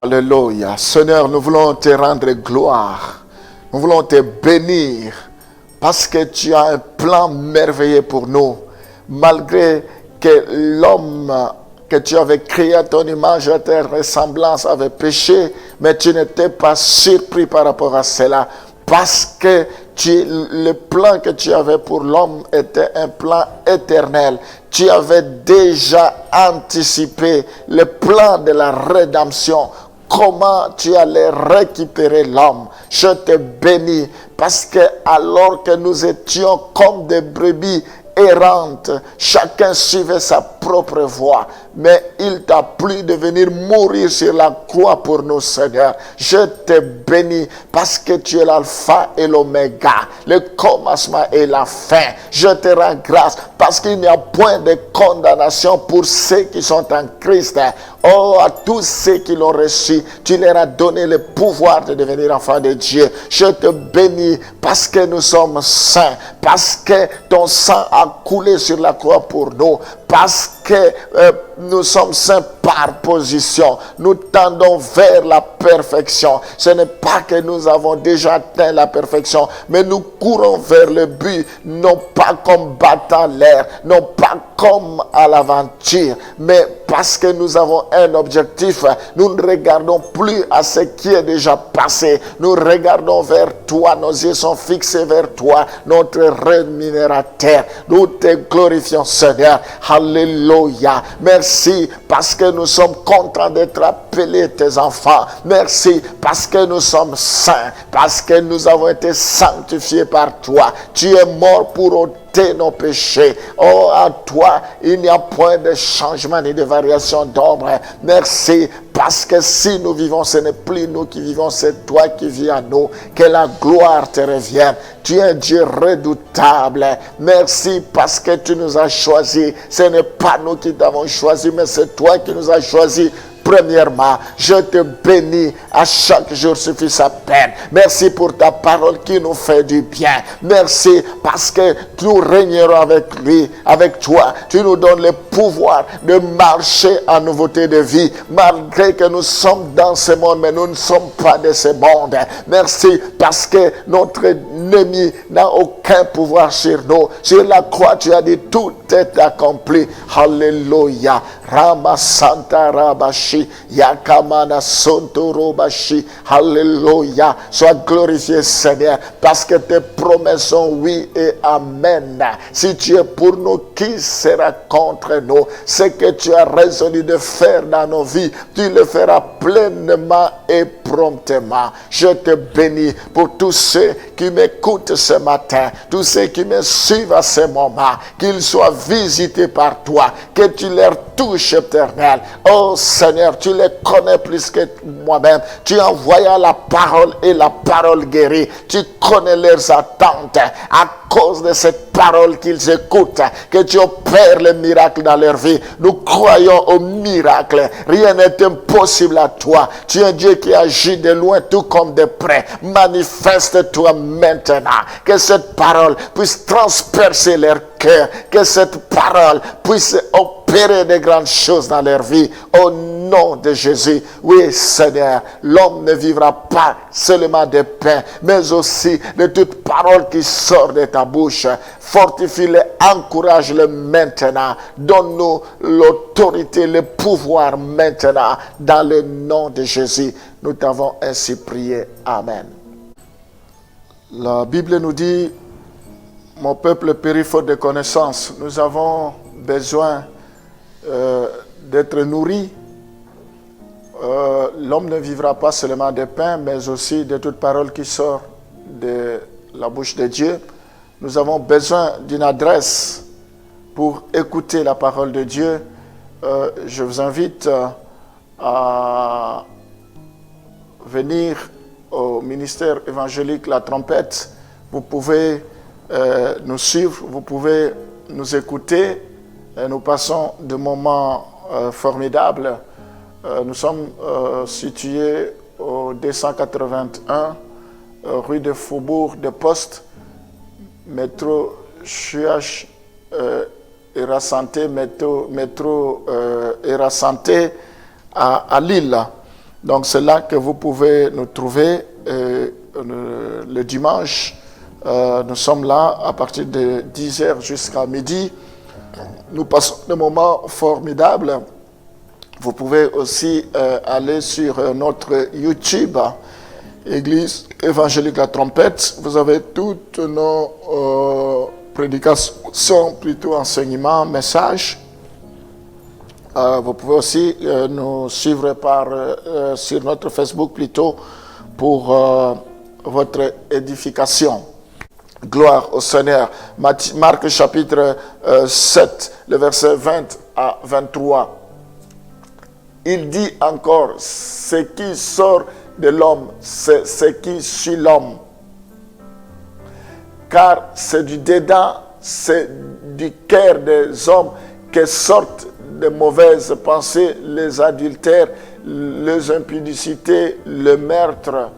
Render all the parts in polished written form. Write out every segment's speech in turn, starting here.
Alléluia. Seigneur, nous voulons te rendre gloire. Nous voulons te bénir parce que tu as un plan merveilleux pour nous. Malgré que l'homme que tu avais créé à ton image, à ta ressemblance, avait péché, mais tu n'étais pas surpris par rapport à cela. Parce que le plan que tu avais pour l'homme était un plan éternel. Tu avais déjà anticipé le plan de la rédemption. Comment tu allais récupérer l'homme. Je te bénis parce que alors que nous étions comme des brebis errantes, chacun suivait sa propre voie, mais il t'a plu de venir mourir sur la croix pour nous, Seigneur. Je te bénis parce que tu es l'alpha et l'oméga, le commencement et la fin. Je te rends grâce parce qu'il n'y a point de condamnation pour ceux qui sont en Christ. Oh, à tous ceux qui l'ont reçu, tu leur as donné le pouvoir de devenir enfants de Dieu. Je te bénis parce que nous sommes saints, parce que ton sang a coulé sur la croix pour nous, parce que nous sommes saints par position. Nous tendons vers la perfection. Ce n'est pas que nous avons déjà atteint la perfection, mais nous courons vers le but, non pas comme battant l'air, non pas comme à l'aventure, mais parce que nous avons un objectif. Nous ne regardons plus à ce qui est déjà passé. Nous regardons vers toi. Nos yeux sont fixés vers toi, notre rémunérateur. Nous te glorifions, Seigneur. Alléluia. Merci parce que nous sommes contents d'être appelés tes enfants. Merci parce que nous sommes saints, parce que nous avons été sanctifiés par toi. Tu es mort pour ôter nos péchés. Oh, à toi, il n'y a point de changement ni de variation d'ombre. Merci parce que si nous vivons, ce n'est plus nous qui vivons, c'est toi qui vis en nous. Que la gloire te revienne. Tu es un Dieu redoutable. Merci parce que tu nous as choisis. Ce n'est pas nous qui t'avons choisi, mais c'est toi qui nous as choisis. Premièrement, je te bénis. À chaque jour suffit sa peine. Merci pour ta parole qui nous fait du bien. Merci parce que nous régnerons avec lui, avec toi. Tu nous donnes le pouvoir de marcher en nouveauté de vie. Malgré que nous sommes dans ce monde, mais nous ne sommes pas de ce monde. Merci parce que notre ennemi n'a aucun pouvoir sur nous. Sur la croix, tu as dit tout est accompli. Alléluia. Rama Santa Rabashi. Yakamana Sontorobashi. Alléluia. Sois glorifié, Seigneur, parce que tes promesses sont oui et amen. Si tu es pour nous, qui sera contre nous? Ce que tu as résolu de faire dans nos vies, tu le feras pleinement et promptement. Je te bénis pour tous ceux qui m'écoutent ce matin, tous ceux qui me suivent à ce moment, qu'ils soient visités par toi, que tu leur touches, éternel. Oh Seigneur, tu les connais plus que moi-même. Tu envoies la parole et la parole guérit. Tu connais leurs attentes. À cause de cette parole qu'ils écoutent, que tu opères le miracle dans leur vie. Nous croyons au miracle. Rien n'est impossible à toi. Tu es un Dieu qui agit de loin tout comme de près. Manifeste-toi maintenant. Que cette parole puisse transpercer leur cœur. Que cette parole puisse opérer de grandes choses dans leur vie. Au nom de Jésus. Oui, Seigneur, l'homme ne vivra pas seulement de pain, mais aussi de toute parole qui sort de ta bouche. Fortifie-le, encourage-le maintenant. Donne-nous l'autorité, le pouvoir maintenant. Dans le nom de Jésus, nous t'avons ainsi prié. Amen. La Bible nous dit, mon peuple périt faute de connaissance. Nous avons besoin d'être nourris. L'homme ne vivra pas seulement de pain, mais aussi de toute parole qui sort de la bouche de Dieu. Nous avons besoin d'une adresse pour écouter la parole de Dieu. Je vous invite à venir au ministère évangélique La Trompette. Vous pouvez nous suivre, vous pouvez nous écouter. Nous passons de moments formidables. Nous sommes situés au 281 rue de Faubourg de Poste, métro Chuach Era Santé, métro Era Santé à Lille. Donc c'est là que vous pouvez nous trouver le dimanche. Nous sommes là à partir de 10h jusqu'à midi. Nous passons des moments formidables. Vous pouvez aussi aller sur notre YouTube, Église évangélique La Trompette. Vous avez toutes nos prédications, plutôt enseignements, messages. Vous pouvez aussi nous suivre sur notre Facebook plutôt pour votre édification. Gloire au Seigneur. Marc chapitre 7, le verset 20 à 23. Il dit encore, ce qui sort de l'homme, c'est ce qui suit l'homme. Car c'est du dedans, c'est du cœur des hommes que sortent de mauvaises pensées, les adultères, les impudicités, le meurtre,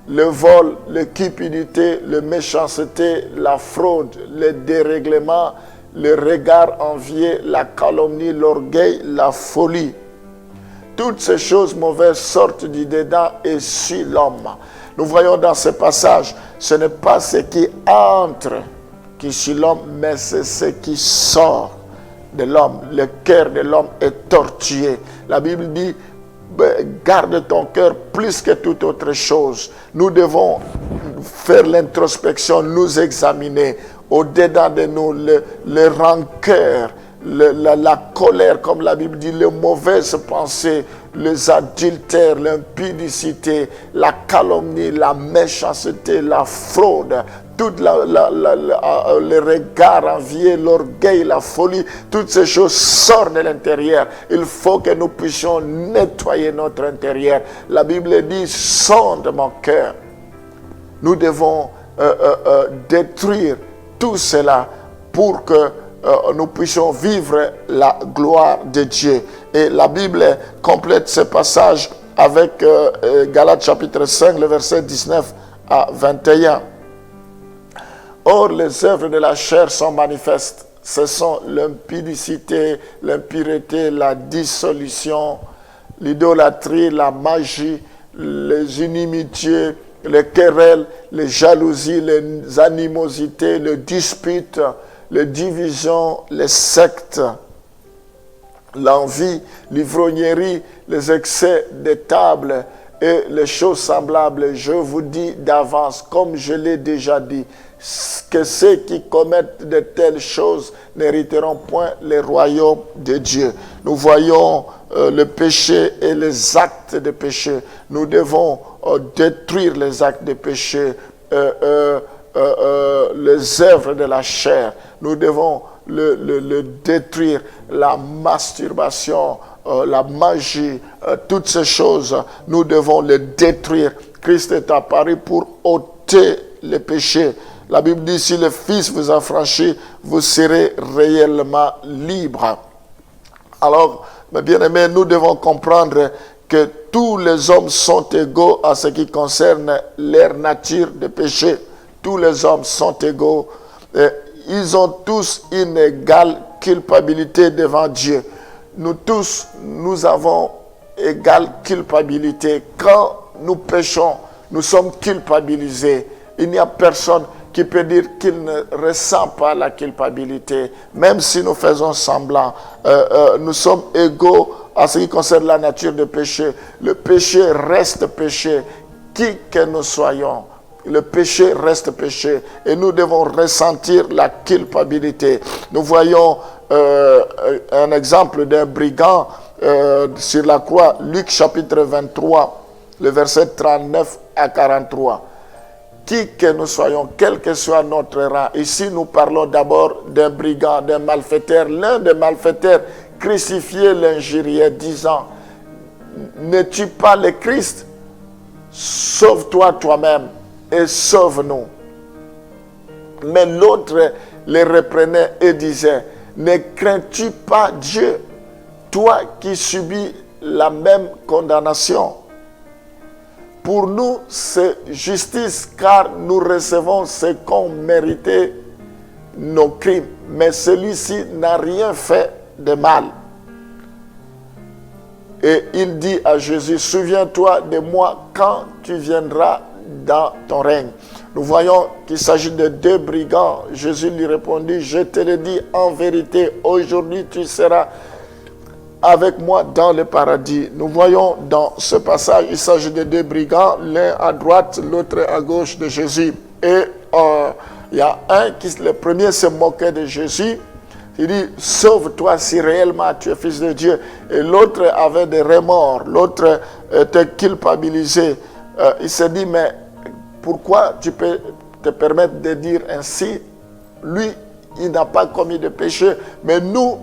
le vol, la cupidité, la méchanceté, la fraude, le dérèglement, le regard envié, la calomnie, l'orgueil, la folie. Toutes ces choses mauvaises sortent du dedans et suivent l'homme. Nous voyons dans ce passage, ce n'est pas ce qui entre qui suit l'homme, mais c'est ce qui sort de l'homme. Le cœur de l'homme est tortué. La Bible dit, garde ton cœur plus que toute autre chose. Nous devons faire l'introspection, nous examiner au-dedans de nous le rancœur, la colère, comme la Bible dit, les mauvaises pensées, les adultères, l'impudicité, la calomnie, la méchanceté, la fraude, tout le regard envié, l'orgueil, la folie, toutes ces choses sortent de l'intérieur. Il faut que nous puissions nettoyer notre intérieur. La Bible dit, sonde mon cœur. Nous devons détruire tout cela pour que nous puissions vivre la gloire de Dieu. Et la Bible complète ce passage avec Galates chapitre 5, le verset 19 à 21. Or, les œuvres de la chair sont manifestes. Ce sont l'impudicité, l'impureté, la dissolution, l'idolâtrie, la magie, les inimitiés, les querelles, les jalousies, les animosités, les disputes, les divisions, les sectes, l'envie, l'ivrognerie, les excès de table et les choses semblables. Je vous dis d'avance, comme je l'ai déjà dit, que ceux qui commettent de telles choses n'hériteront point le royaume de Dieu. Nous voyons le péché et les actes de péché. Nous devons détruire les actes de péché, les œuvres de la chair. Nous devons le détruire, la masturbation, la magie, toutes ces choses, nous devons les détruire. Christ est apparu pour ôter les péchés. La Bible dit, si le Fils vous a franchi, vous serez réellement libre. Alors, mes bien-aimés, nous devons comprendre que tous les hommes sont égaux à ce qui concerne leur nature de péché. Tous les hommes sont égaux. Ils ont tous une égale culpabilité devant Dieu. Nous tous, nous avons égale culpabilité. Quand nous péchons, nous sommes culpabilisés. Il n'y a personne qui peut dire qu'il ne ressent pas la culpabilité. Même si nous faisons semblant, nous sommes égaux à ce qui concerne la nature du péché. Le péché reste péché, qui que nous soyons. Le péché reste péché et nous devons ressentir la culpabilité. Nous voyons un exemple d'un brigand sur la croix, Luc chapitre 23, le verset 39 à 43. Qui que nous soyons, quel que soit notre rang, ici nous parlons d'abord d'un brigand, d'un malfaiteur. L'un des malfaiteurs crucifié l'injuriait, disant, ne tue pas le Christ, sauve-toi toi-même et sauve-nous. Mais l'autre les reprenait et disait, ne crains-tu pas Dieu, toi qui subis la même condamnation? Pour nous, c'est justice, car nous recevons ce qu'ont mérité nos crimes. Mais celui-ci n'a rien fait de mal. Et il dit à Jésus, souviens-toi de moi quand tu viendras dans ton règne. Nous voyons qu'il s'agit de 2 brigands. Jésus lui répondit, je te le dis en vérité, aujourd'hui tu seras avec moi dans le paradis. Nous voyons dans ce passage, il s'agit de 2 brigands, l'un à droite, l'autre à gauche de Jésus. Et il y a le premier se moquait de Jésus. Il dit, sauve-toi si réellement tu es fils de Dieu. Et l'autre avait des remords, l'autre était culpabilisé. Il s'est dit, mais pourquoi tu peux te permettre de dire ainsi? Lui, il n'a pas commis de péché, mais nous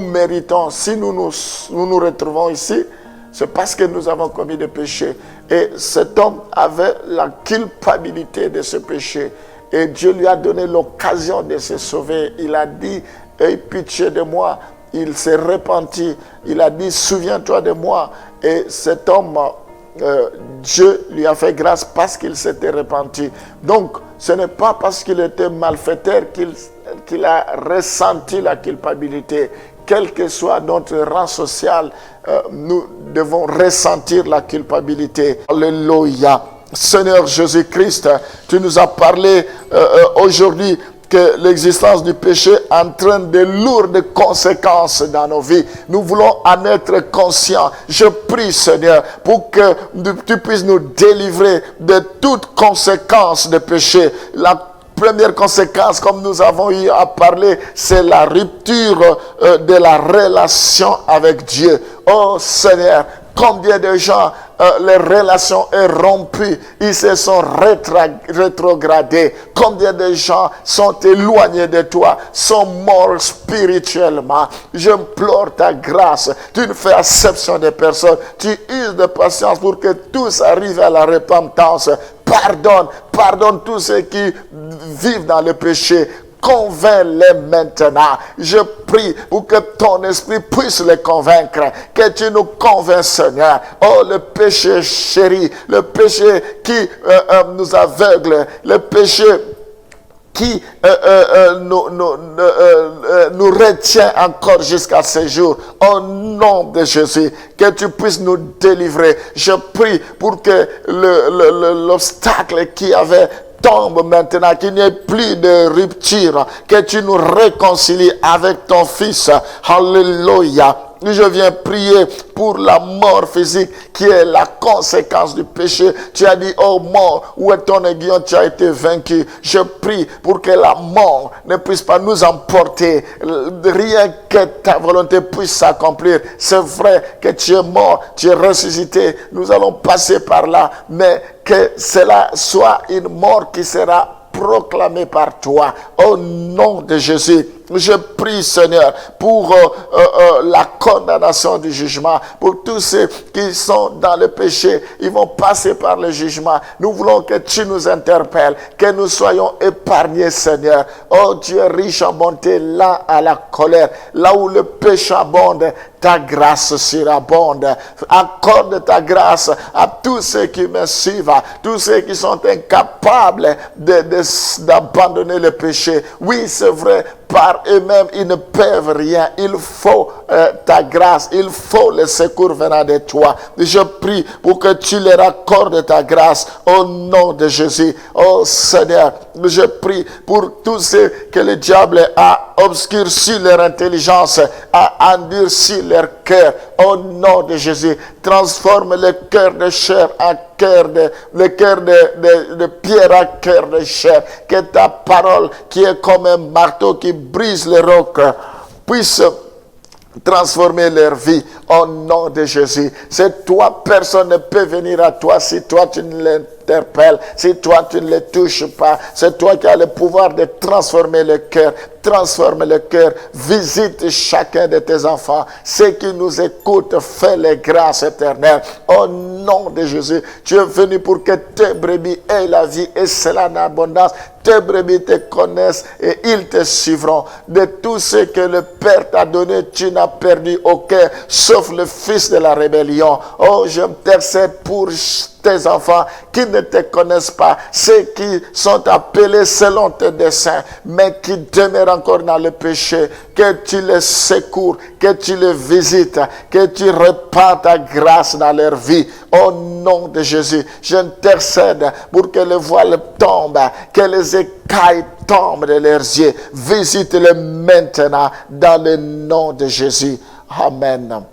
méritons. Si nous nous retrouvons ici, c'est parce que nous avons commis des péchés. Et cet homme avait la culpabilité de ce péché. Et Dieu lui a donné l'occasion de se sauver. Il a dit, aie pitié de moi. Il s'est repenti. Il a dit, souviens-toi de moi. Et cet homme, Dieu lui a fait grâce parce qu'il s'était repenti. Donc, ce n'est pas parce qu'il était malfaiteur qu'il a ressenti la culpabilité. Quel que soit notre rang social, nous devons ressentir la culpabilité. Alléluia. Seigneur Jésus-Christ, tu nous as parlé aujourd'hui que l'existence du péché entraîne de lourdes conséquences dans nos vies. Nous voulons en être conscients. Je prie, Seigneur, pour que tu puisses nous délivrer de toute conséquence de péché. La première conséquence, comme nous avons eu à parler, c'est la rupture de la relation avec Dieu. Oh Seigneur, combien de gens, les relations sont rompues, ils se sont rétrogradés. Combien de gens sont éloignés de toi, sont morts spirituellement. J'implore ta grâce. Tu ne fais exception des personnes. Tu uses de patience pour que tous arrivent à la repentance. Pardonne tous ceux qui vivent dans le péché. Convainc-les maintenant. Je prie pour que ton esprit puisse les convaincre. Que tu nous convaincs, Seigneur. Oh, le péché chéri, le péché qui nous aveugle, le péché qui nous retient encore jusqu'à ce jour. Au nom de Jésus, que tu puisses nous délivrer. Je prie pour que l'obstacle qui avait tombe maintenant, qu'il n'y ait plus de rupture, que tu nous réconcilies avec ton Fils. Alléluia. Je viens prier pour la mort physique qui est la conséquence du péché. Tu as dit, oh mort, où est ton aiguillon? Tu as été vaincu. Je prie pour que la mort ne puisse pas nous emporter. Rien que ta volonté puisse s'accomplir. C'est vrai que tu es mort, tu es ressuscité. Nous allons passer par là. Mais que cela soit une mort qui sera proclamée par toi. Au nom de Jésus. Je prie, Seigneur, pour la condamnation du jugement, pour tous ceux qui sont dans le péché, ils vont passer par le jugement. Nous voulons que tu nous interpelles, que nous soyons épargnés, Seigneur. Oh Dieu riche en bonté, là à la colère, là où le péché abonde, ta grâce surabonde. Accorde ta grâce à tous ceux qui me suivent, tous ceux qui sont incapables d'abandonner le péché. Oui, c'est vrai, par eux-mêmes, ils ne peuvent rien. Il faut ta grâce, il faut le secours venant de toi. Je prie pour que tu leur accordes ta grâce au nom de Jésus. Oh Seigneur, je prie pour tous ceux que le diable a obscurci leur intelligence, a endurci leur cœur. Au nom de Jésus, transforme le cœur de chair en le cœur de pierre à cœur de chair. Que ta parole, qui est comme un marteau qui brise les rocs, puisse transformer leur vie au nom de Jésus. C'est toi, personne ne peut venir à toi si toi tu ne l'interpelles, si toi tu ne les touches pas. C'est toi qui as le pouvoir de transformer le cœur. Transforme le cœur, visite chacun de tes enfants. Ceux qui nous écoutent, fais les grâces éternelles. Au nom de Jésus, tu es venu pour que tes brebis aient la vie et cela en abondance. Tes brebis te connaissent et ils te suivront. De tout ce que le Père t'a donné, tu n'as perdu aucun, sauf sauf le fils de la rébellion. Oh, je m'intercède pour tes enfants qui ne te connaissent pas, ceux qui sont appelés selon tes desseins, mais qui demeurent encore dans le péché, que tu les secours, que tu les visites, que tu répands ta grâce dans leur vie. Au nom de Jésus, j'intercède pour que le voile tombe, que les écailles tombent de leurs yeux. Visite-les maintenant dans le nom de Jésus. Amen.